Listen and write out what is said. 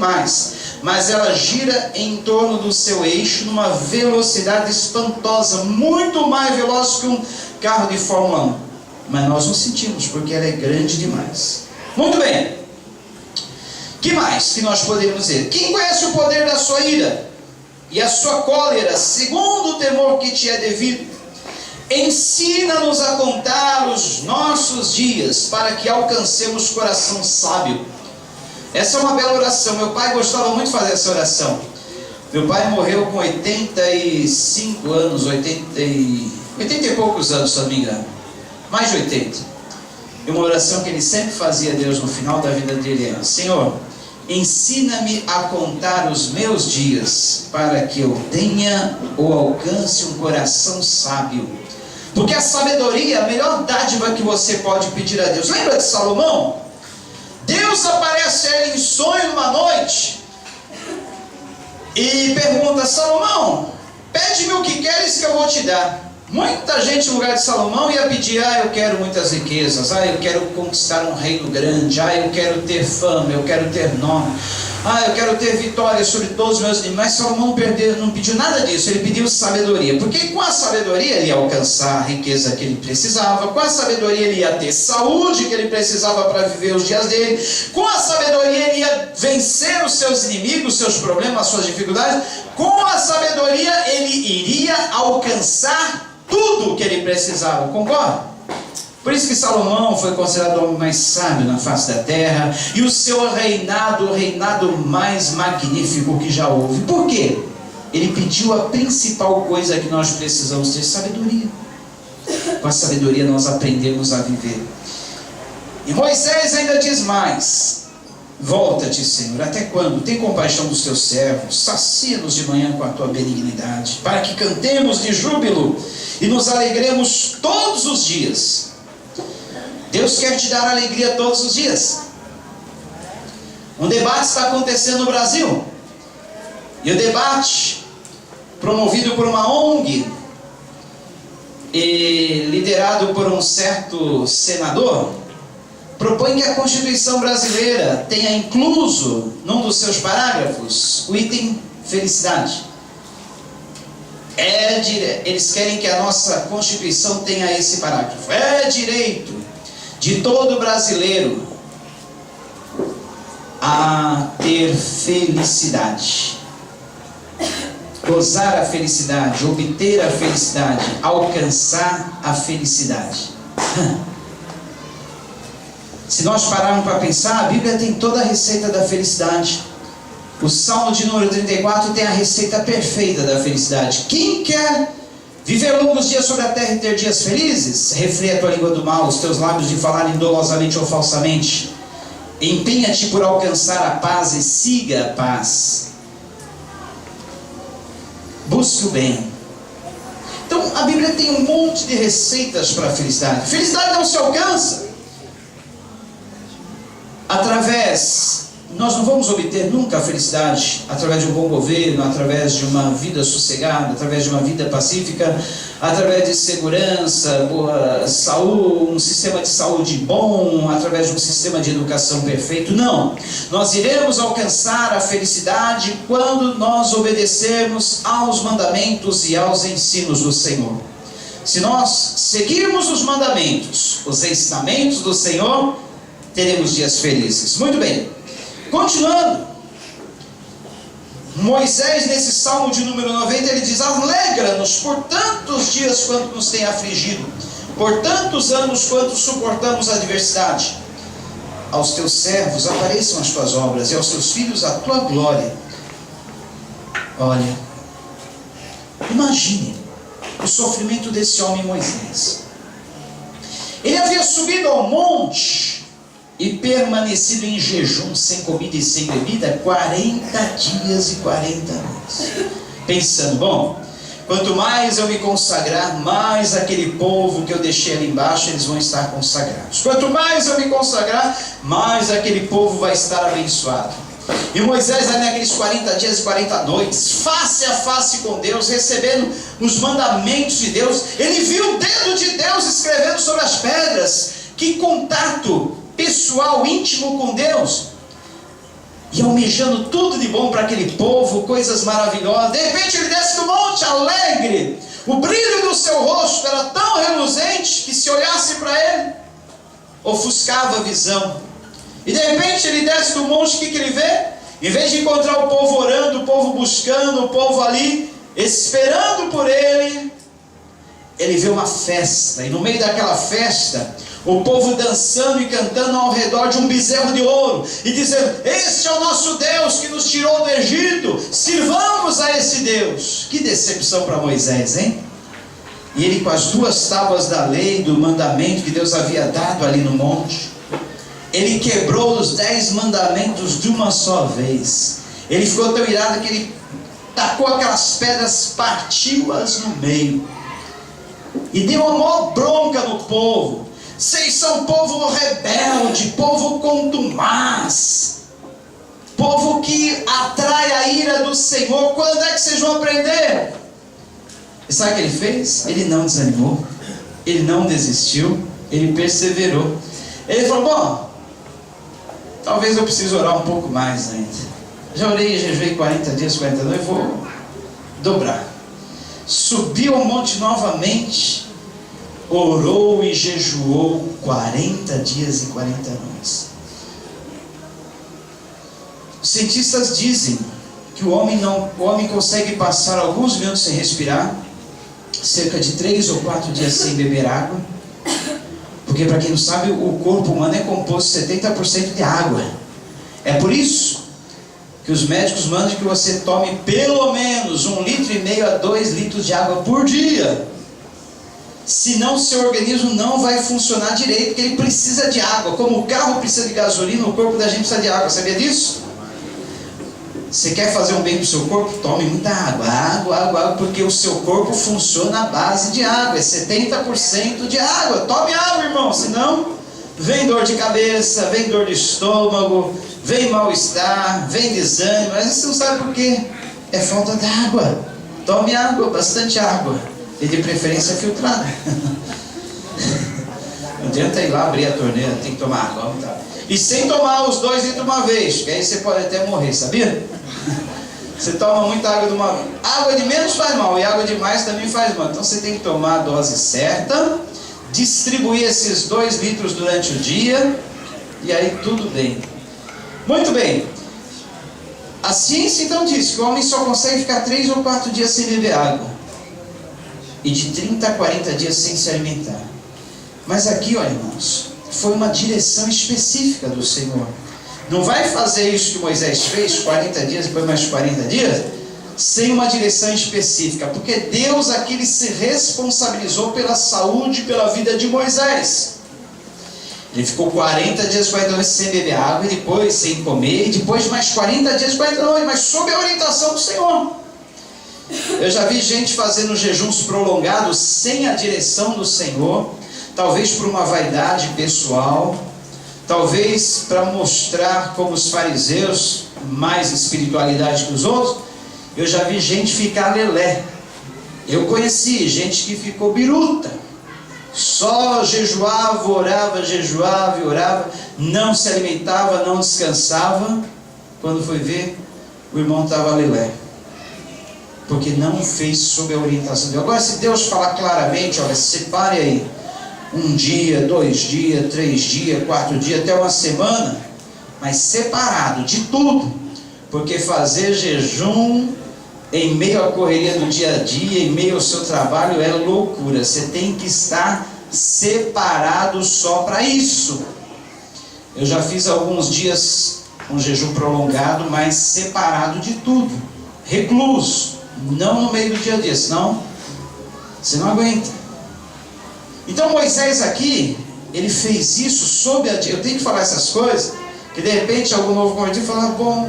demais, mas ela gira em torno do seu eixo numa velocidade espantosa, muito mais veloz que um carro de Fórmula 1. Mas nós não sentimos, porque ela é grande demais. Muito bem. Que mais que nós poderíamos dizer? Quem conhece o poder da sua ira e a sua cólera, segundo o temor que te é devido? Ensina-nos a contar os nossos dias, para que alcancemos coração sábio. Essa é uma bela oração. Meu pai gostava muito de fazer essa oração. Meu pai morreu com 85 anos, 80 e poucos anos, se não me engano. Mais de 80. E uma oração que ele sempre fazia a Deus no final da vida dele era: Senhor, ensina-me a contar os meus dias, para que eu tenha ou alcance um coração sábio. Porque a sabedoria é a melhor dádiva que você pode pedir a Deus. Lembra de Salomão? Deus aparece a ele em sonho numa noite e pergunta: Salomão, pede-me o que queres que eu vou te dar. Muita gente no lugar de Salomão ia pedir: eu quero muitas riquezas, eu quero conquistar um reino grande, eu quero ter fama, eu quero ter nome, eu quero ter vitória sobre todos os meus inimigos. Mas Salomão não pediu nada disso, ele pediu sabedoria, porque com a sabedoria ele ia alcançar a riqueza que ele precisava, com a sabedoria ele ia ter saúde que ele precisava para viver os dias dele, com a sabedoria ele ia vencer os seus inimigos, os seus problemas, as suas dificuldades, com a sabedoria ele iria alcançar tudo o que ele precisava. Concorda? Por isso que Salomão foi considerado o homem mais sábio na face da terra, e o seu reinado, o reinado mais magnífico que já houve. Por quê? Ele pediu a principal coisa que nós precisamos ter: sabedoria. Com a sabedoria nós aprendemos a viver. E Moisés ainda diz mais: volta-te, Senhor, até quando? Tem compaixão dos teus servos, sacia-nos de manhã com a tua benignidade, para que cantemos de júbilo e nos alegremos todos os dias. Deus quer te dar alegria todos os dias. Um debate está acontecendo no Brasil, e o debate, promovido por uma ONG e liderado por um certo senador, propõe que a Constituição brasileira tenha incluso, num dos seus parágrafos, o item felicidade. Eles querem que a nossa Constituição tenha esse parágrafo: é direito de todo brasileiro a ter felicidade, gozar a felicidade, obter a felicidade, alcançar a felicidade. Se nós pararmos para pensar, a Bíblia tem toda a receita da felicidade. O Salmo de número 34 tem a receita perfeita da felicidade. Quem quer viver longos dias sobre a terra e ter dias felizes? Refreia a tua língua do mal, os teus lábios de falarem dolosamente ou falsamente. Empenha-te por alcançar a paz e siga a paz. Busque o bem. Então a Bíblia tem um monte de receitas para a felicidade. Felicidade não se alcança nós não vamos obter nunca a felicidade através de um bom governo, através de uma vida sossegada, através de uma vida pacífica, através de segurança, boa saúde, um sistema de saúde bom, através de um sistema de educação perfeito. Não, nós iremos alcançar a felicidade quando nós obedecermos aos mandamentos e aos ensinos do Senhor. Se nós seguirmos os mandamentos, os ensinamentos do Senhor, teremos dias felizes. Muito bem, continuando, Moisés, nesse Salmo de número 90, ele diz: alegra-nos por tantos dias quanto nos tem afligido, por tantos anos quanto suportamos a adversidade. Aos teus servos apareçam as tuas obras, e aos teus filhos a tua glória. Olha, imagine o sofrimento desse homem Moisés. Ele havia subido ao monte e permanecido em jejum, sem comida e sem bebida, 40 dias e 40 noites. Pensando: bom, quanto mais eu me consagrar, mais aquele povo que eu deixei ali embaixo, eles vão estar consagrados. Quanto mais eu me consagrar, mais aquele povo vai estar abençoado. E Moisés, naqueles 40 dias e 40 noites, face a face com Deus, recebendo os mandamentos de Deus, ele viu o dedo de Deus escrevendo sobre as pedras. Que contato pessoal, íntimo com Deus. e almejando tudo de bom para aquele povo, coisas maravilhosas. De repente ele desce do monte alegre, o brilho do seu rosto era tão reluzente que se olhasse para ele, ofuscava a visão. E de repente ele desce do monte, o que ele vê? Em vez de encontrar o povo orando, o povo buscando, o povo ali esperando por ele, ele vê uma festa, e no meio daquela festa, o povo dançando e cantando ao redor de um bezerro de ouro, e dizendo: este é o nosso Deus que nos tirou do Egito, sirvamos a esse Deus. Que decepção para Moisés, hein? E ele com as 2 tábuas da lei, do mandamento que Deus havia dado ali no monte, ele quebrou os 10 mandamentos de uma só vez. Ele ficou tão irado que ele tacou aquelas pedras, partiu-as no meio, e deu uma maior bronca no povo. Vocês são povo rebelde, povo contumaz, povo que atrai a ira do Senhor. Quando é que vocês vão aprender? E sabe o que ele fez? Ele não desanimou, ele não desistiu, ele perseverou. Ele falou: bom, talvez eu precise orar um pouco mais ainda. Já orei e jejuei 40 dias, 40 noites, eu vou dobrar. Subiu ao monte novamente, orou e jejuou 40 dias e 40 noites. Os cientistas dizem que o homem consegue passar alguns minutos sem respirar, cerca de 3 ou 4 dias sem beber água, porque, para quem não sabe, o corpo humano é composto 70% de água. É por isso que os médicos mandam que você tome pelo menos 1,5 litro a 2 litros de água por dia. Senão seu organismo não vai funcionar direito, porque ele precisa de água. Como o carro precisa de gasolina, o corpo da gente precisa de água. Sabia disso? Você quer fazer um bem para o seu corpo? Tome muita água. Água, porque o seu corpo funciona à base de água. É 70% de água. Tome água, irmão, senão vem dor de cabeça, vem dor de estômago, vem mal-estar, vem desânimo. Mas você não sabe por quê? É falta d'água. Tome água, bastante água, e de preferência filtrada. Não adianta ir lá abrir a torneira, tem que tomar água. E sem tomar os 2 litros uma vez, que aí você pode até morrer, sabia? Você toma muita água de uma vez. Água de menos faz mal, e água de mais também faz mal. Então você tem que tomar a dose certa, distribuir esses 2 litros durante o dia, e aí tudo bem. Muito bem. A ciência então diz que o homem só consegue ficar 3 ou 4 dias sem beber água, e de 30 a 40 dias sem se alimentar. Mas aqui, olha, irmãos, foi uma direção específica do Senhor. Não vai fazer isso que Moisés fez, 40 dias, depois mais 40 dias, sem uma direção específica, porque Deus aqui ele se responsabilizou pela saúde, pela vida de Moisés. Ele ficou 40 dias, 40 noites sem beber água, e depois sem comer, e depois mais 40 dias, 40 noites, mas sob a orientação do Senhor. Eu já vi gente fazendo jejuns prolongados sem a direção do Senhor, talvez por uma vaidade pessoal, talvez para mostrar como os fariseus, mais espiritualidade que os outros. Eu já vi gente ficar lelé. Eu conheci gente que ficou biruta, só jejuava, orava e orava, não se alimentava, não descansava. Quando foi ver, o irmão estava lelé, porque não fez sob a orientação de Deus. Agora, se Deus falar claramente: olha, separe aí 1 dia, 2 dias, 3 dias, 4 dias, até uma semana, mas separado de tudo, porque fazer jejum em meio à correria do dia a dia, em meio ao seu trabalho, é loucura. Você tem que estar separado só para isso. Eu já fiz alguns dias um jejum prolongado, mas separado de tudo, recluso, não no meio do dia a dia, senão você não aguenta. Então Moisés aqui, ele fez isso sob a... Eu tenho que falar essas coisas, que de repente algum novo convertido fala: bom,